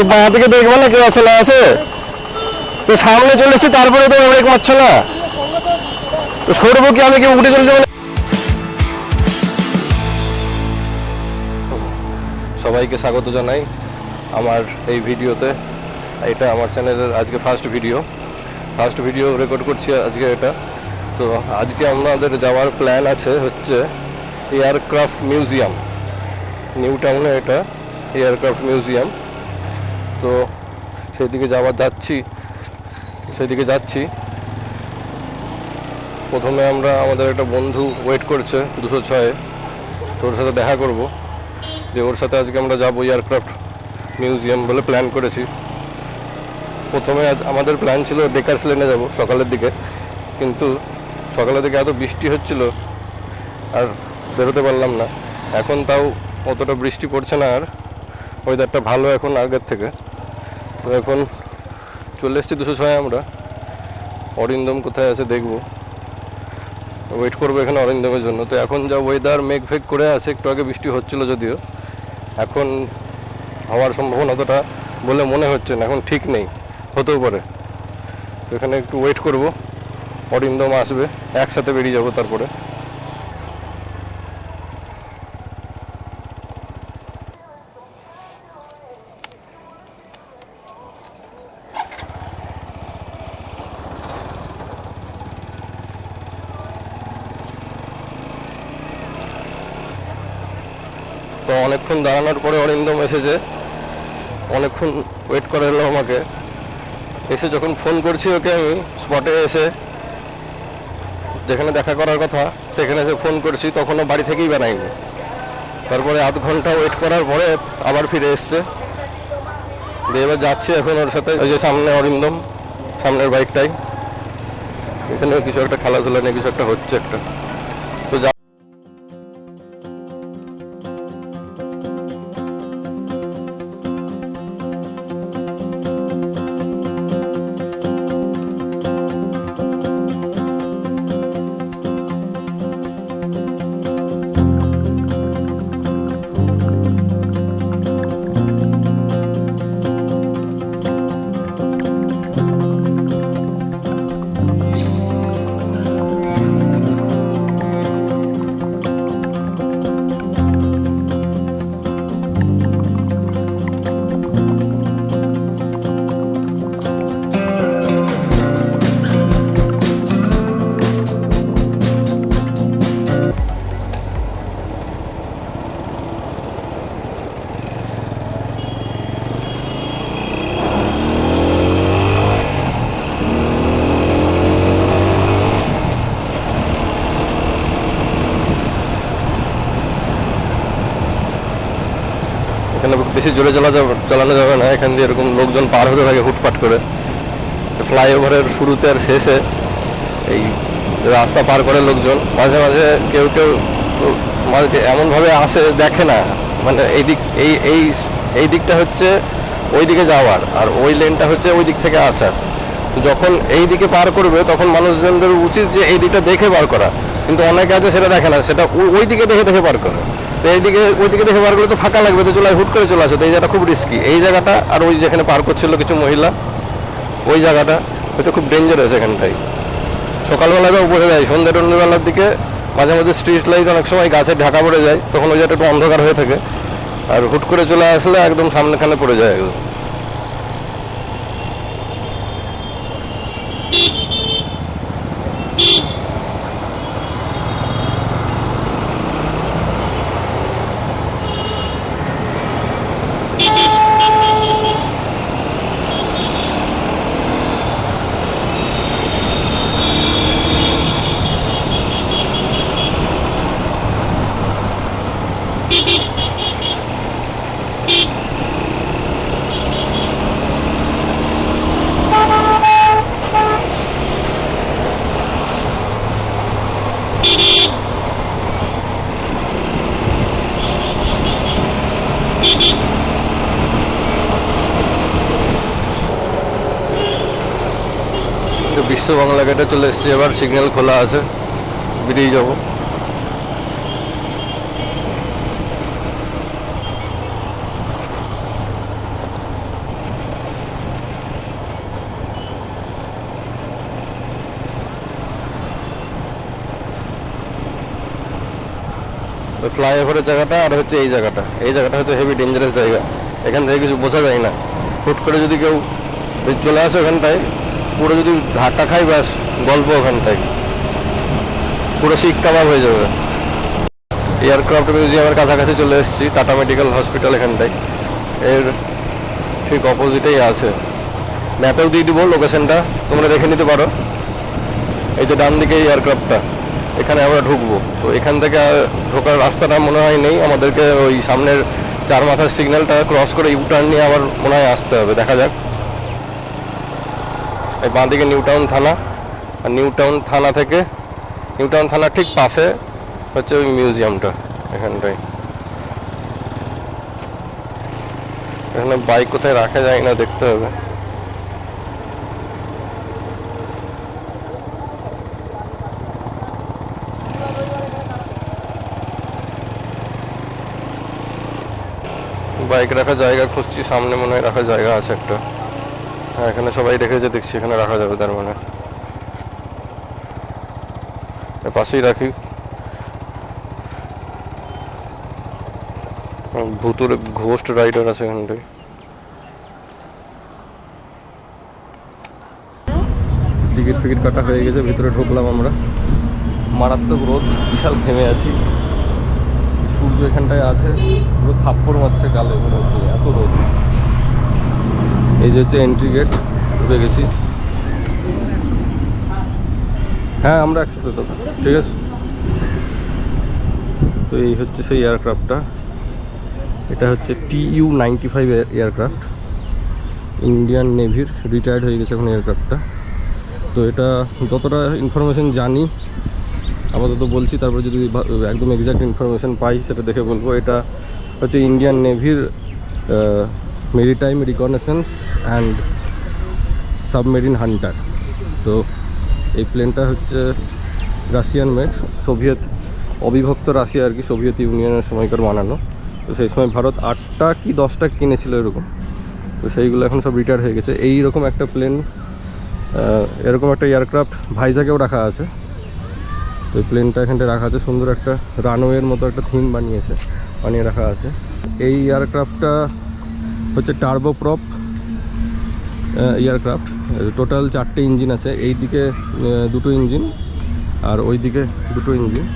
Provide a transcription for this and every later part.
তো বাঁ দিকে দেখবো না কেউ আছে না আছে, তো সামনে চলে এসছি তারপরে তো ব্রেক মারছো না, তো সরবো কি আমি, কি উঠে চলে যাবো? সবাইকে স্বাগত জানাই আমার এই ভিডিওতে। এটা আমার চ্যানেলের আজকে ফার্স্ট ভিডিও রেকর্ড করছি আজকে এটা। তো আজকে আমাদের যাওয়ার প্ল্যান আছে হচ্ছে এয়ারক্রাফট মিউজিয়াম, নিউ টাউনে এটা এয়ারক্রাফট মিউজিয়াম। তো সেদিকে যাচ্ছি। প্রথমে আমরা আমাদের একটা বন্ধু ওয়েট করছে 206-এ, তো ওর সাথে দেখা করব, যে ওর সাথে আজকে আমরা যাবো এয়ারক্রাফট মিউজিয়াম বলে প্ল্যান করেছি। প্রথমে আমাদের প্ল্যান ছিল বেকারস লেনে যাব সকালের দিকে, কিন্তু সকালের দিকে এত বৃষ্টি হচ্ছিল আর বেরোতে পারলাম না। এখন তাও অতটা বৃষ্টি পড়ছে না, আর ওয়েদারটা ভালো এখন আগের থেকে। তো এখন চলে এসেছি 206-এ আমরা। অরিন্দম কোথায় আছে দেখবো, ওয়েট করবো এখানে অরিন্দমের জন্য। তো এখন যা ওয়েদার মেঘ ফেঘ করে আছে, একটু আগে বৃষ্টি হচ্ছিল যদিও, এখন হওয়ার সম্ভাবনা অতটা বলে মনে হচ্ছে না, এখন ঠিক নেই, হতেও পারে। তো এখানে একটু ওয়েট করব, অরিন্দম আসবে, একসাথে বেরিয়ে যাবো তারপরে। তো অনেকক্ষণ দাঁড়ানোর পরে অরিন্দম এসেছে, অনেকক্ষণ ওয়েট করালো আমাকে। এসে যখন ফোন করছি ওকে আমি, স্পটে এসে যেখানে দেখা করার কথা সেখানে এসে ফোন করছি, তখনও বাড়ি থেকেই বেরায়নি। তারপরে আধ ঘন্টা ওয়েট করার পরে আবার ফিরে এসছে। দিয়ে এবার যাচ্ছি এখন ওর সাথে। ওই যে সামনে অরিন্দম, সামনের বাইকটাই, এখানে কিছু একটা খেলাধুলা নিয়ে কিছু একটা হচ্ছে একটা। তো এখানে বেশি জোরে চালানো যাবে না, এখান দিয়ে এরকম লোকজন পার হতে থাকে হুটপাট করে। ফ্লাইওভারের শুরুতে আর শেষে এই রাস্তা পার করে লোকজন, মাঝে মাঝে কেউ এমনভাবে আসে দেখে না, মানে এই দিকটা হচ্ছে ওই দিকে যাওয়ার, আর ওই লেনটা হচ্ছে ওই দিক থেকে আসার। যখন এই দিকে পার করবে তখন মানুষজনদের উচিত যে এই দিকটা দেখে পার করা, কিন্তু অনেকে আছে সেটা দেখে না, সেটা ওই দিকে দেখে পার করে। তো ওই দিকে দেখে পার করলে তো ফাঁকা লাগবে, তো হুট করে চলে আসে। তো এই জায়গাটা খুব রিস্কি, এই জায়গাটা আর ওই যেখানে পার করছিল কিছু মহিলা, ওই জায়গাটা হয়তো খুব ডেঞ্জারাস। এখানটাই সকালবেলাতেও বোঝা যায়, সন্ধ্যাবেলার দিকে মাঝে মাঝে স্ট্রিট লাইট অনেক সময় গাছে ঢাকা পড়ে যায়, তখন ওই জায়গাটা একটু অন্ধকার হয়ে থাকে, আর হুট করে চলে আসলে একদম সামনেখানে পড়ে যায় একদম। বিশ্ব বাংলা গেটে চলে এসেছি, এবার সিগন্যাল খোলা আছে, বেরিয়ে যাব। ওই ফ্লাইওভারের জায়গাটা আর হচ্ছে এই জায়গাটা হচ্ছে হেভি ডেঞ্জারাস জায়গা। এখান থেকে কিছু বোঝা যায় না। হুট করে যদি কেউ চলে আসে ওখানটায়, পুরো যদি ধাক্কা খাই ব্যাস গল্প ওখানটায়, পুরো শিক কাবাব হয়ে যাবে। এয়ারক্রাফট মিউজিয়ামের কাছাকাছি চলে এসেছি, টাটা মেডিকেল হসপিটাল এখানটায়, এর ঠিক অপোজিটেই আছে। ম্যাপেও দিয়ে দিব লোকেশনটা, তোমরা দেখে নিতে পারো। এই যে ডান দিকে এয়ারক্রাফটটা, এখানে আমরা ঢুকবো। তো এখান থেকে ঢোকার রাস্তাটা মনে হয় নেই, আমাদেরকে ওই সামনের 4 মাথার সিগন্যালটা ক্রস করে ইউটার্ন নিয়ে আবার মনে হয় আসতে হবে, দেখা যাক। এই বাঁ দিকে নিউ টাউন থানা, আর নিউ টাউন থানার ঠিক পাশে হচ্ছে ওই মিউজিয়ামটা। এখানটায় এখানে বাইক কোথায় রাখা যায় না দেখতে হবে। বাইক রাখার জায়গা খুঁজছি, সামনে মনে হয় রাখার জায়গা আছে একটা। হ্যাঁ, এখানে সবাই রেখেছে দেখছি, এখানে রাখা যাবে। তার মানে পাশেই রাখি। ভুতুরে ঘোস্ট রাইডার আছে এখানটায়। টিকিট ফিকিট কাটা হয়ে গেছে, ভিতরে ঢুকলাম আমরা। মারাত্মক রোদ, বিশাল ঘেমে আছি। সূর্য এখানটায় আছে, পুরো থাপ্পড় মারছে গালে, মনে হচ্ছে এত রোদ। এই যে হচ্ছে এন্ট্রি গেট, ঢুকে গেছি। হ্যাঁ, আমরা একসাথে তো, ঠিক আছে। তো এই হচ্ছে সেই এয়ারক্রাফটটা, এটা হচ্ছে TU-95 এয়ারক্রাফট, ইন্ডিয়ান নেভির, রিটায়ার্ড হয়ে গেছে এখন এয়ারক্রাফটটা। তো এটা যতটা ইনফরমেশন জানি আপাতত বলছি, তারপর যদি একদম এক্স্যাক্ট ইনফরমেশন পাই সেটা দেখে বলবো। এটা হচ্ছে ইন্ডিয়ান নেভির maritime reconnaissance and submarine hunter. তো এই প্লেনটা হচ্ছে রাশিয়ান মেড, সোভিয়েত অবিভক্ত রাশিয়া আর কি, সোভিয়েত ইউনিয়নের সময়কার বানানো। তো সেই সময় ভারত 8টা কি 10টা কিনেছিল এরকম। তো সেইগুলো এখন সব রিটায়ার হয়ে গেছে। এইরকম একটা প্লেন, এরকম একটা এয়ারক্রাফট ভাইজাগেও রাখা আছে। তো এই প্লেনটা এখানটায় রাখা আছে, সুন্দর একটা রানওয়ের মতো একটা থিম বানিয়ে রাখা আছে। এই এয়ারক্রাফটটা হচ্ছে টার্বোপ্রপ এয়ারক্রাফট। টোটাল 4টে ইঞ্জিন আছে, এই দিকে 2টো ইঞ্জিন আর ওই দিকে 2টো ইঞ্জিন।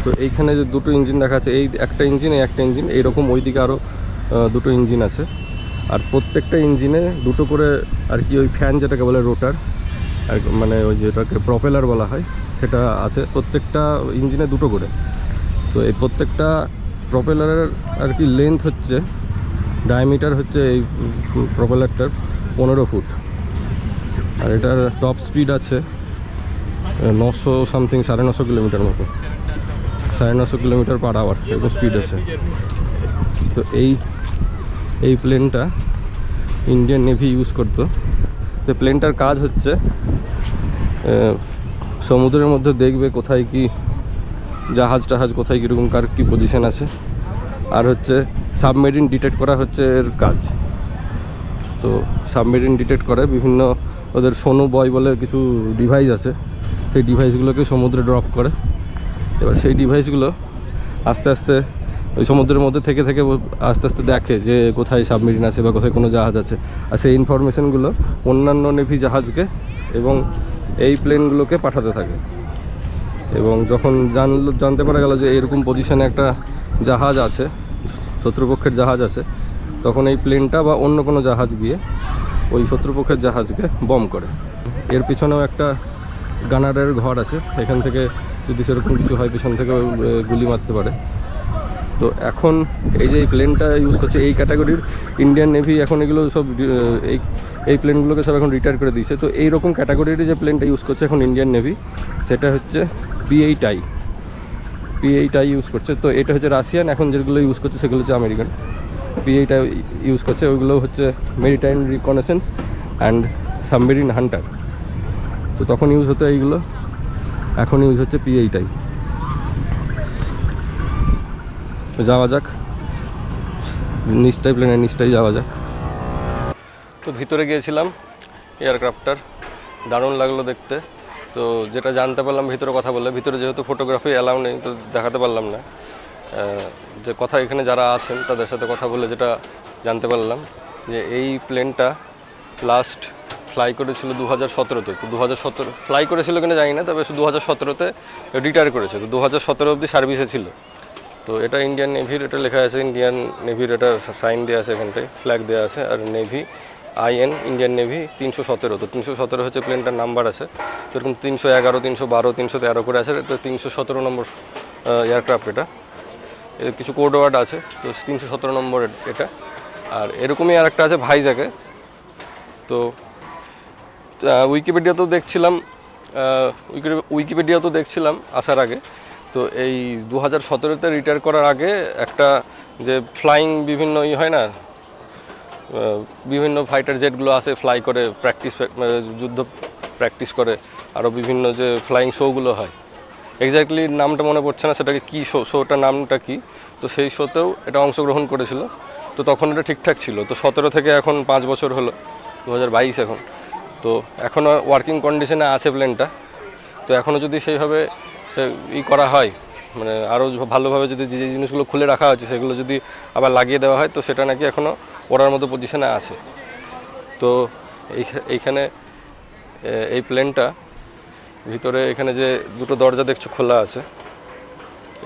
তো এইখানে যে 2টো ইঞ্জিন দেখা আছে, এই একটা ইঞ্জিন, এই একটা ইঞ্জিন, এইরকম ওই দিকে আরও 2টো ইঞ্জিন আছে। আর প্রত্যেকটা ইঞ্জিনে 2টো করে আর কি ওই ফ্যান যেটাকে বলে রোটার, আর মানে ওই যেটাকে প্রপেলার বলা হয় সেটা আছে প্রত্যেকটা ইঞ্জিনে 2টো করে। তো এই প্রত্যেকটা প্রপেলারের আর কি লেন্থ হচ্ছে, ডায়ামিটার হচ্ছে এই প্রপেলারটার 15 ফুট। আর এটার টপ স্পিড আছে 900 সামথিং, 950 কিলোমিটার মতো, 950 কিলোমিটার পার আওয়ার এরকম স্পিড আছে। তো এই প্লেনটা ইন্ডিয়ান নেভি ইউজ করতো। তো প্লেনটার কাজ হচ্ছে সমুদ্রের মধ্যে দেখবে কোথায় কি জাহাজ কোথায় কীরকম কার কী পজিশন আছে, আর হচ্ছে সাবমেরিন ডিটেক্ট করা হচ্ছে এর কাজ। তো সাবমেরিন ডিটেক্ট করে বিভিন্ন ওদের সোনু বয় বলে কিছু ডিভাইস আছে, সেই ডিভাইসগুলোকে সমুদ্রে ড্রপ করে। এবার সেই ডিভাইসগুলো আস্তে আস্তে ওই সমুদ্রের মধ্যে থেকে আস্তে আস্তে দেখে যে কোথায় সাবমেরিন আছে বা কোথায় কোনো জাহাজ আছে। আর সেই ইনফরমেশনগুলো অন্যান্য নেভি জাহাজকে এবং এই প্লেনগুলোকে পাঠাতে থাকে। এবং যখন জানতে পারা গেল যে এরকম পজিশনে একটা জাহাজ আছে, শত্রুপক্ষের জাহাজ আছে, তখন এই প্লেনটা বা অন্য কোনো জাহাজ গিয়ে ওই শত্রুপক্ষের জাহাজকে বম করে। এর পিছনেও একটা গানারের ঘর আছে, এখান থেকে যদি সেরকম কিছু হয় পিছন থেকে গুলি মারতে পারে। তো এখন এই যে এই প্লেনটা ইউজ করছে এই ক্যাটাগরির ইন্ডিয়ান নেভি, এখন এগুলো সব এই প্লেনগুলোকে সব এখন রিটায়ার করে দিয়েছে। তো এইরকম ক্যাটাগরির যে প্লেনটা ইউজ করছে এখন ইন্ডিয়ান নেভি, সেটা হচ্ছে P8I ইউজ করছে। তো এটা হচ্ছে রাশিয়ান, এখন যেগুলো ইউজ করছে সেগুলো হচ্ছে আমেরিকান। P8I ইউজ করছে, ওইগুলো হচ্ছে maritime reconnaissance and submarine hunter. তো তখন ইউজ হতো এইগুলো, এখন ইউজ হচ্ছে P8I। যাওয়া যাক নিচটাই, প্লেনের নিচটাই যাওয়া যাক। তো ভিতরে গিয়েছিলাম এয়ারক্রাফটটার, দারুণ লাগলো দেখতে। তো যেটা জানতে পারলাম ভিতরে কথা বললে, ভিতরে যেহেতু ফটোগ্রাফি অ্যালাউ নেই তো দেখাতে পারলাম না। যে কথা এখানে যারা আছেন তাদের সাথে কথা বলে যেটা জানতে পারলাম যে এই প্লেনটা লাস্ট ফ্লাই করেছিল 2017-তে। তো 2017 ফ্লাই করেছিল কিনা জানি না, তবে 2017-তে রিটায়ার করেছে। তো 2017 অবধি সার্ভিসে ছিল। তো এটা ইন্ডিয়ান নেভির, এটা লেখা আছে ইন্ডিয়ান নেভির, এটা সাইন দেওয়া আছে এখানটায়, ফ্ল্যাগ দেওয়া আছে। আর নেভি IN ইন্ডিয়ান নেভি 317। তো 317 হচ্ছে প্লেনটার নাম্বার আছে। তো এরকম 311, 312, 313 করে আছে। তো 317 নম্বর এয়ারক্রাফট এটা। এর কিছু কোড ওয়ার্ড আছে, তো 317 নম্বর এটা। আর এরকমই আর একটা আছে ভাইজ্যাকে। তো উইকিপিডিয়াতেও দেখছিলাম আসার আগে। তো এই 2017-তে রিটায়ার করার আগে একটা যে ফ্লাইং বিভিন্ন হয় না, বিভিন্ন ফাইটার জেটগুলো আছে ফ্লাই করে যুদ্ধ প্র্যাকটিস করে, আরও বিভিন্ন যে ফ্লাইং শোগুলো হয়, এক্স্যাক্টলি নামটা মনে পড়ছে না সেটাকে কী শোটার নামটা কি। তো সেই শোতেও এটা অংশগ্রহণ করেছিল। তো তখন এটা ঠিকঠাক ছিল। তো 17 থেকে এখন 5 বছর হলো, 2022 এখন। তো এখনও ওয়ার্কিং কন্ডিশনে আছে প্লেনটা। তো এখনও যদি সেইভাবে করা হয়, মানে আরও ভালোভাবে যদি যে জিনিসগুলো খুলে রাখা হয়েছে সেগুলো যদি আবার লাগিয়ে দেওয়া হয়, তো সেটা নাকি এখনও ওড়ার মতো পজিশনে আছে। তো এইখানে এই প্লেনটা ভিতরে এখানে যে দুটো দরজা দেখছো খোলা আছে,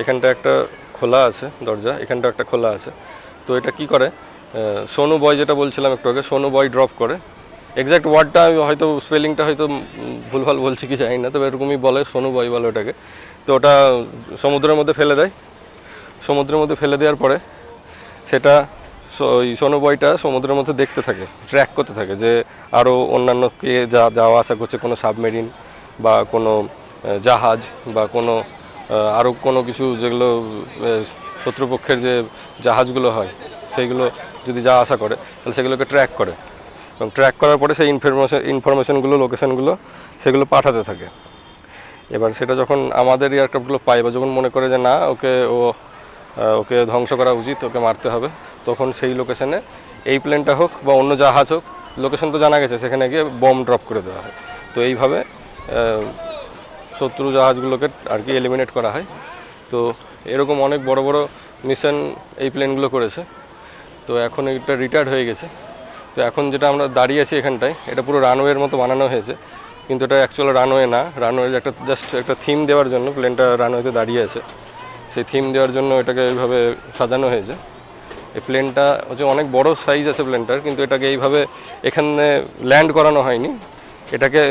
এখানটা একটা খোলা আছে দরজা, এখানটা একটা খোলা আছে। তো এটা কি করে, সোনু বয় যেটা বলছিলাম একটু আগে, সোনু বয় ড্রপ করে। এক্স্যাক্ট ওয়ার্ডটা আমি হয়তো স্পেলিংটা হয়তো ভুলভাল বলছি কি জানি না, তবে এরকমই বলে, সোনু বয় বলে ওটাকে। তো ওটা সমুদ্রের মধ্যে ফেলে দেয়। সমুদ্রের মধ্যে ফেলে দেওয়ার পরে সেটা ওই সোনু বয়টা সমুদ্রের মধ্যে দেখতে থাকে, ট্র্যাক করতে থাকে যে আরও অন্যান্য কে যাওয়া আসা করছে, কোনো সাবমেরিন বা কোনো জাহাজ বা কোনো আরও কোনো কিছু যেগুলো শত্রুপক্ষের যে জাহাজগুলো হয় সেইগুলো যদি যাওয়া আসা করে, তাহলে সেগুলোকে ট্র্যাক করে। এবং ট্র্যাক করার পরে সেই ইনফরমেশনগুলো, লোকেশনগুলো সেগুলো পাঠাতে থাকে। এবার সেটা যখন আমাদের এয়ারক্রাফটগুলো পায় বা যখন মনে করে যে না ওকে ধ্বংস করা উচিত, ওকে মারতে হবে, তখন সেই লোকেশনে এই প্লেনটা হোক বা অন্য জাহাজ হোক, লোকেশন তো জানা গেছে, সেখানে গিয়ে বম ড্রপ করে দেওয়া হয়। তো এইভাবে শত্রু জাহাজগুলোকে আর কি এলিমিনেট করা হয়। তো এরকম অনেক বড় বড় মিশন এই প্লেনগুলো করেছে। তো এখন এটা রিটায়ার্ড হয়ে গেছে। তো এখন যেটা আমরা দাঁড়িয়ে আছি এখানটায়, এটা পুরো রানওয়ের মতো বানানো হয়েছে, কিন্তু এটা অ্যাকচুয়ালি রানওয়ে না। রানওয়ে জাস্ট একটা থিম দেওয়ার জন্য প্লেনটা রানওয়েতে দাঁড়িয়ে আছে। সেই থিম দেওয়ার জন্য এটাকে এইভাবে সাজানো হয়েছে। এই প্লেনটা হচ্ছে অনেক বড় সাইজ আছে প্লেনটার, কিন্তু এটাকে এইভাবে এখানে ল্যান্ড করানো হয়নি। এটাকে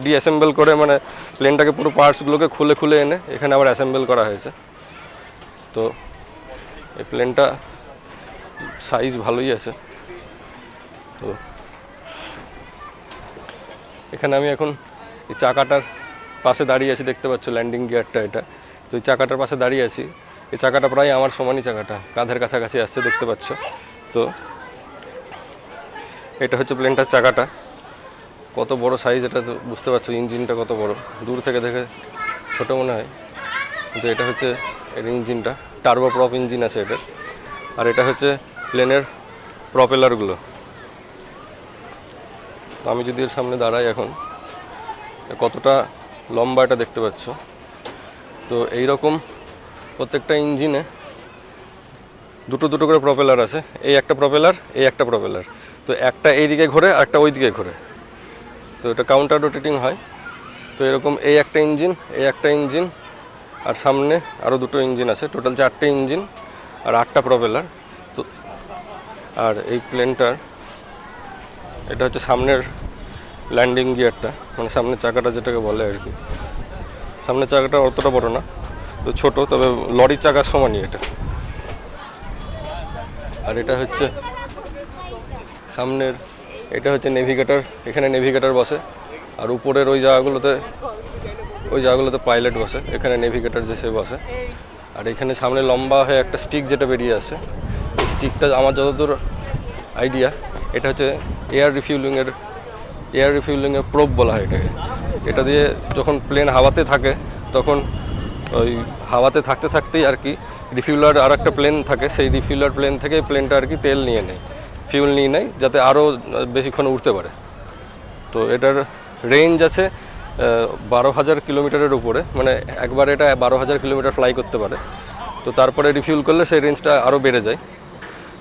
ডিঅ্যাসেম্বল করে, মানে প্লেনটাকে পুরো পার্টসগুলোকে খুলে খুলে এনে এখানে আবার অ্যাসেম্বল করা হয়েছে। তো এই প্লেনটা সাইজ ভালোই আছে। তো এখানে আমি এখন এই চাকাটার পাশে দাঁড়িয়ে আছি, দেখতে পাচ্ছ ল্যান্ডিং গিয়ারটা এটা। তো এই চাকাটার পাশে দাঁড়িয়ে আছি। এই চাকাটা প্রায় আমার সমানই, চাকাটা কাঁধের কাছাকাছি আসছে, দেখতে পাচ্ছ। তো এটা হচ্ছে প্লেনটার চাকাটা, কত বড় সাইজ এটা তো বুঝতে পারছো। ইঞ্জিনটা কত বড়, দূর থেকে দেখে ছোট মনে হয়, কিন্তু এটা হচ্ছে এর ইঞ্জিনটা, টার্বো প্রপ ইঞ্জিন আছে এটার। আর এটা হচ্ছে প্লেনের প্রপেলারগুলো। আমি যদি এর সামনে দাঁড়াই এখন, কতটা লম্বা এটা দেখতে পাচ্ছ। তো এইরকম প্রত্যেকটা ইঞ্জিনে দুটো দুটো করে প্রপেলার আছে। এই একটা প্রপেলার, এই একটা প্রপেলার। তো একটা এইদিকে ঘোরে আর একটা ওই দিকে ঘোরে। তো এটা কাউন্টার রোটেটিং হয়। তো এরকম এই একটা ইঞ্জিন, এই একটা ইঞ্জিন, আর সামনে আরও দুটো ইঞ্জিন আছে, টোটাল 4টে ইঞ্জিন আর 8টা প্রপেলার। তো আর এই প্লেনটার এটা হচ্ছে সামনের ল্যান্ডিং গিয়ারটা, মানে সামনের চাকাটা যেটাকে বলে আর কি। সামনের চাকাটা অতটা বড় না, তো ছোট, তবে লরির চাকার সমানই এটা। আর এটা হচ্ছে সামনের, এটা হচ্ছে নেভিগেটর, এখানে নেভিগেটর বসে। আর উপরের ওই জায়গাগুলোতে পাইলট বসে, এখানে নেভিগেটর যে সে বসে। আর এখানে সামনে লম্বা হয়ে একটা স্টিক যেটা বেরিয়ে আসে, এই স্টিকটা আমার যতদূর আইডিয়া এটা হচ্ছে এয়ার রিফিউলিংয়ের প্রোব বলা হয় এটাকে। এটা দিয়ে যখন প্লেন হাওয়াতে থাকে, তখন ওই হাওয়াতে থাকতে থাকতেই আর কি রিফিউলার আর একটা প্লেন থাকে, সেই রিফিউলার প্লেন থেকে প্লেনটা আর কি তেল নিয়ে নেয়, ফিউল নিয়ে নেয়, যাতে আরও বেশিক্ষণ উঠতে পারে। তো এটার রেঞ্জ আছে 12,000 কিলোমিটারের উপরে, মানে একবার এটা 12,000 কিলোমিটার ফ্লাই করতে পারে। তো তারপরে রিফিউল করলে সেই রেঞ্জটা আরও বেড়ে যায়।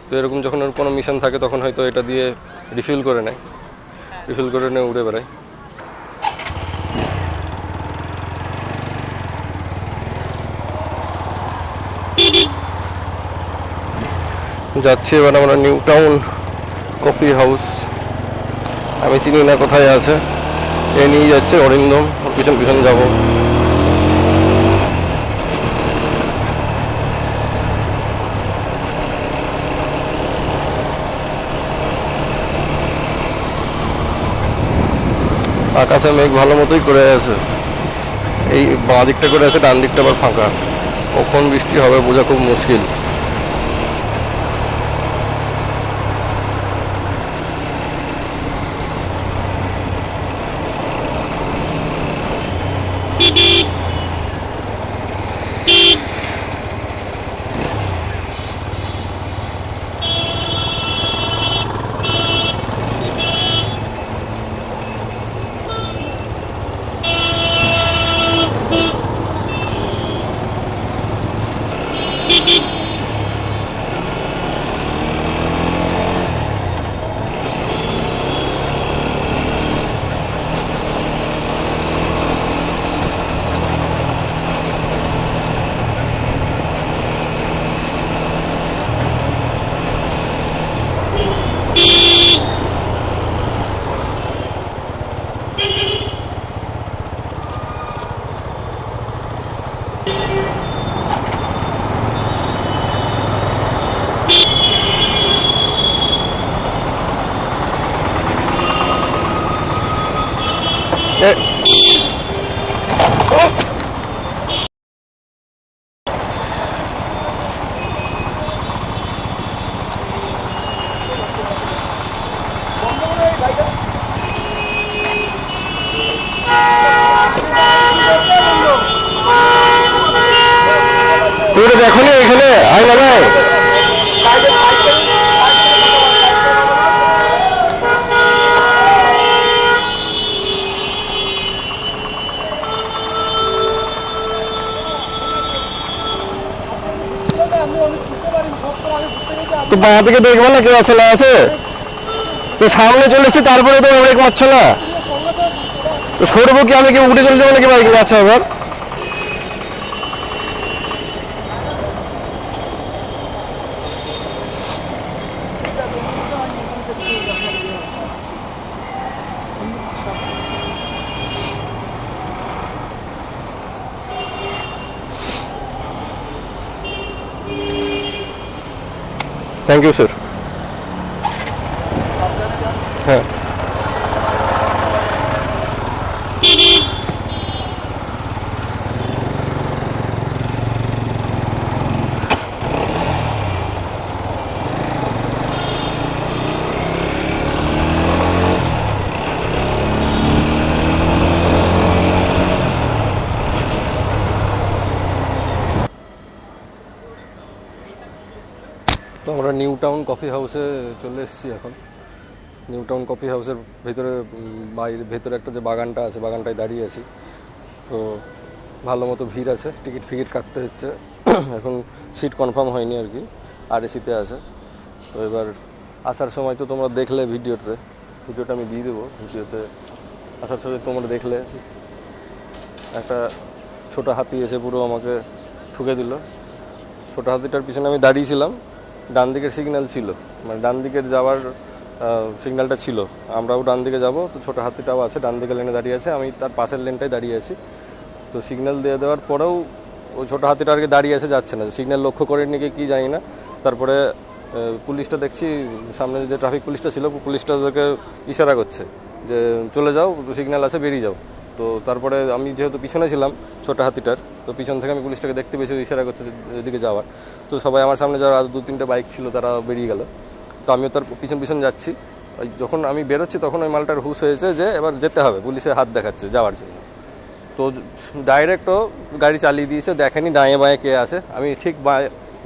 তো এরকম যখন ওর কোনো মিশন থাকে তখন হয়তো এটা দিয়ে রিফিউল করে নিয়ে উড়ে বেড়ায়। যাচ্ছি এবার আমরা নিউ টাউন কফি হাউস। আমি চিনি না কোথায় আছে, এ নিয়ে যাচ্ছে অরিন্দম, ওর পিছন পিছন যাবো। আকাশে মেঘ ভালো মতোই করে আছে, এই বাঁ দিকটা করে আছে, ডান দিকটা আবার ফাঁকা। কখন বৃষ্টি হবে বোঝা খুব মুশকিল। তুমি দেখো নি এখানে আয় না ভাই, তো বাঁ দিকে দেখবো না কেউ আছে না আছে, তো সামনে চলে এসছি তারপরে তো ব্রেক মারছো না, তো সরবো কি আমি, কি উঠে চলে যাবো নাকি বাইক আছে আবার। Thank you sir. হ্যাঁ তো আমরা নিউ টাউন কফি হাউসে চলে এসেছি এখন। নিউ টাউন কফি হাউসের ভেতরে ভেতরে একটা যে বাগানটা আছে, বাগানটায় দাঁড়িয়ে আছি। তো ভালো মতো ভিড় আছে, টিকিট কাটতে হচ্ছে। এখন সিট কনফার্ম হয়নি আর কি, আরএসিতে আছে। তো এবার আসার সময় তো তোমরা দেখলে ভিডিওটা আমি দিয়ে দেবো। ভিডিওতে আসার সময় তোমরা দেখলে একটা ছোট হাতি এসে পুরো আমাকে ঠুকে দিল। ছোট হাতিটার পিছনে আমি দাঁড়িয়েছিলাম, ডান দিকের সিগন্যাল ছিল, মানে ডান দিকের যাওয়ার সিগন্যালটা ছিল, আমরাও ডান দিকে যাব। তো ছোট হাতিটাও আছে, ডান দিকে লেনে দাঁড়িয়ে আছে, আমি তার পাশের লেনটায় দাঁড়িয়ে আছি। তো সিগন্যাল দিয়ে দেওয়ার পরেও ওই ছোট হাতিটা আর কি দাঁড়িয়ে আছে, যাচ্ছে না। সিগন্যাল লক্ষ্য করে নিয়ে কি জানি না। তারপরে পুলিশটা দেখছি, সামনে যে ট্রাফিক পুলিশটা ছিল, পুলিশটা ওদেরকে ইশারা করছে যে চলে যাও, সিগন্যাল আছে, বেরিয়ে যাও। তো তারপরে আমি যেহেতু পিছনে ছিলাম ছোট হাতিটার, তো পিছন থেকে আমি পুলিশটাকে দেখতে পেয়েছি, ইশারা করছে এদিকে যাওয়ার। তো সবাই আমার সামনে যারা 2-3টে বাইক ছিল তারা বেরিয়ে গেল। তো আমিও তার পিছন যাচ্ছি। যখন আমি বেরোচ্ছি তখন ওই মালটার হুশ হয়েছে যে এবার যেতে হবে, পুলিশের হাত দেখাচ্ছে যাওয়ার জন্য। তো ডাইরেক্টও গাড়ি চালিয়ে দিয়েছে, দেখেনি ডাঁয়ে বাঁয়ে কে আছে। আমি ঠিক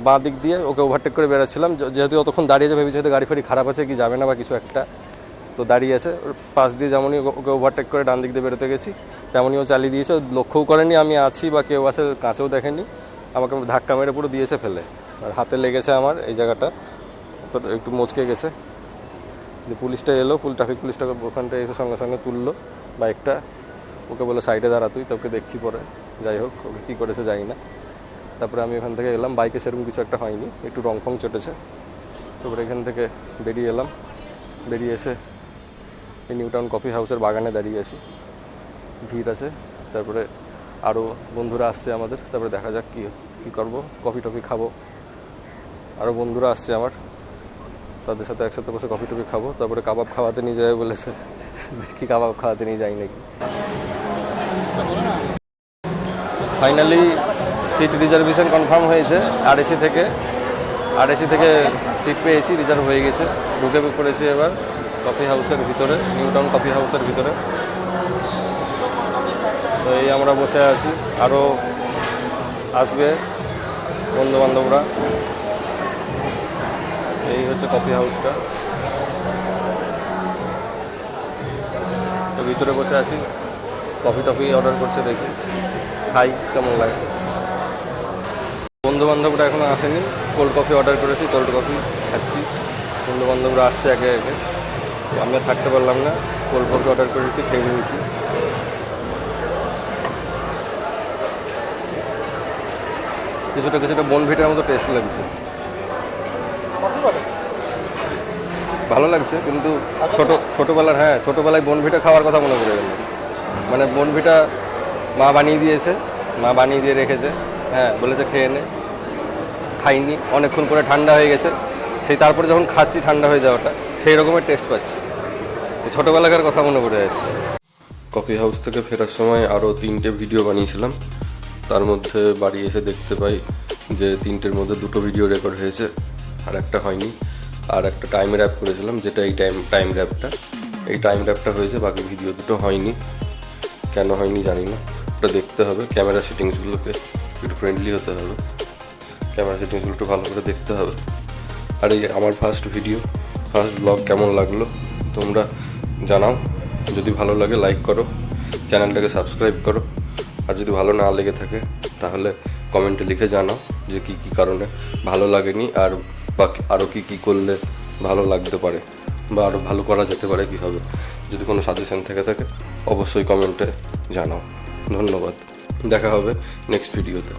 বাঁ দিক দিয়ে ওকে ওভারটেক করে বেরোচ্ছিলাম, যেহেতু অতক্ষণ দাঁড়িয়েছে ভেবেছি হয়তো গাড়ি ফাড়ি খারাপ আছে কি যাবে না বা কিছু একটা। তো দাঁড়িয়ে আছে, ওর পাশ দিয়ে যেমনই ওকে ওভারটেক করে ডান দিক দিয়ে বেরোতে গেছি তেমনই ও চালিয়ে দিয়েছে। লক্ষ্যও করেনি আমি আছি বা কেউ আছে, কাছেও দেখেনি। আমাকে ধাক্কা মেরে পুরো দিয়েছে ফেলে, আর হাতে লেগেছে আমার এই জায়গাটা, তো একটু মচকে গেছে। পুলিশটা এলো, ট্রাফিক পুলিশটা ওখানটা এসে সঙ্গে সঙ্গে তুললো বাইকটা, ওকে বলে সাইডে দাঁড়া, তোকে দেখছি পরে। যাই হোক, ওকে কী করেছে জানি না। তারপরে আমি ওখান থেকে এলাম, বাইকে সেরকম কিছু একটা হয়নি, একটু রং ফং চটেছে। তারপরে এখান থেকে বেরিয়ে এলাম, বেরিয়ে এসে এই নিউ টাউন কফি হাউসের বাগানে দাঁড়িয়ে আছি, ভিড় আছে। তারপরে আরও বন্ধুরা আসছে আমাদের, তারপরে দেখা যাক কী করবো, কফি টফি খাবো। আরও বন্ধুরা আসছে আমার, তাদের সাথে একসাথে বসে কফি টফি খাবো। তারপরে কাবাব খাওয়াতে নিয়ে যাবে বলেছে, দেখি কাবাব খাওয়াতে নিয়ে যাই নাকি। ফাইনালি সিট রিজার্ভেশন কনফার্ম হয়েছে, আরএসি থেকে সিট পেয়েছি, রিজার্ভ হয়ে গেছে। ঢুকে পড়েছি এবার কফি হাউসের ভিতরে, নিউ টাউন কফি হাউসের ভিতরে। তো এই আমরা বসে আছি, আরও আসবে বন্ধুবান্ধবরা। এই হচ্ছে কফি হাউসটা, তো ভিতরে বসে আছি, কফি টফি অর্ডার করছে, দেখি খাই কেমন লাগে। বন্ধুবান্ধবরা এখনো আসেনি, কোল্ড কফি অর্ডার করেছি, কোল্ড কফি খাচ্ছি। বন্ধুবান্ধবরা আসছে একে একে, আমি আর থাকতে পারলাম না, কোল্ড কফি অর্ডার করেছি, খেয়ে নিয়েছি। কিছুটা বনভিটার মতো টেস্ট লাগছে, ভালো লাগছে। কিন্তু ছোটবেলায় বনভিটা খাওয়ার কথা মনে পড়ে গেল। মানে বনভিটা মা বানিয়ে দিয়ে রেখেছে, হ্যাঁ বলেছে খেয়ে নে, খাইনি, অনেকক্ষণ পরে ঠান্ডা হয়ে গেছে, সেই তারপরে যখন খাচ্ছি ঠান্ডা হয়ে যাওয়াটা, সেই রকমের টেস্ট পাচ্ছি। ছোটবেলাকার কথা মনে পড়ে যাচ্ছে। কফি হাউস থেকে ফেরার সময় আরও 3টে ভিডিও বানিয়েছিলাম, তার মধ্যে বাড়ি এসে দেখতে পাই যে 3টের মধ্যে 2টো ভিডিও রেকর্ড হয়েছে, আর একটা হয়নি। আর একটা টাইম র্যাপ করেছিলাম, যেটা এই টাইম র্যাপটা হয়েছে, বাকি ভিডিও 2টো হয়নি। কেন হয়নি জানি না, ওটা দেখতে হবে। ক্যামেরা সেটিংসগুলোকে একটু ফ্রেন্ডলি হতে হবে, ক্যামেরা সেটিংসগুলো একটু ভালো করে দেখতে হবে। আর এই আমার ফার্স্ট ব্লগ কেমন লাগলো তোমরা জানাও। যদি ভালো লাগে লাইক করো, চ্যানেলটাকে সাবস্ক্রাইব করো। আর যদি ভালো না লেগে থাকে তাহলে কমেন্টে লিখে জানাও যে কী কারণে ভালো লাগেনি, আর বাকি আরও কী করলে ভালো লাগতে পারে, বা আরও ভালো করা যেতে পারে কীভাবে। যদি কোনো সাজেশন থেকে থাকে অবশ্যই কমেন্টে জানাও। ধন্যবাদ, দেখা হবে নেক্সট ভিডিওতে।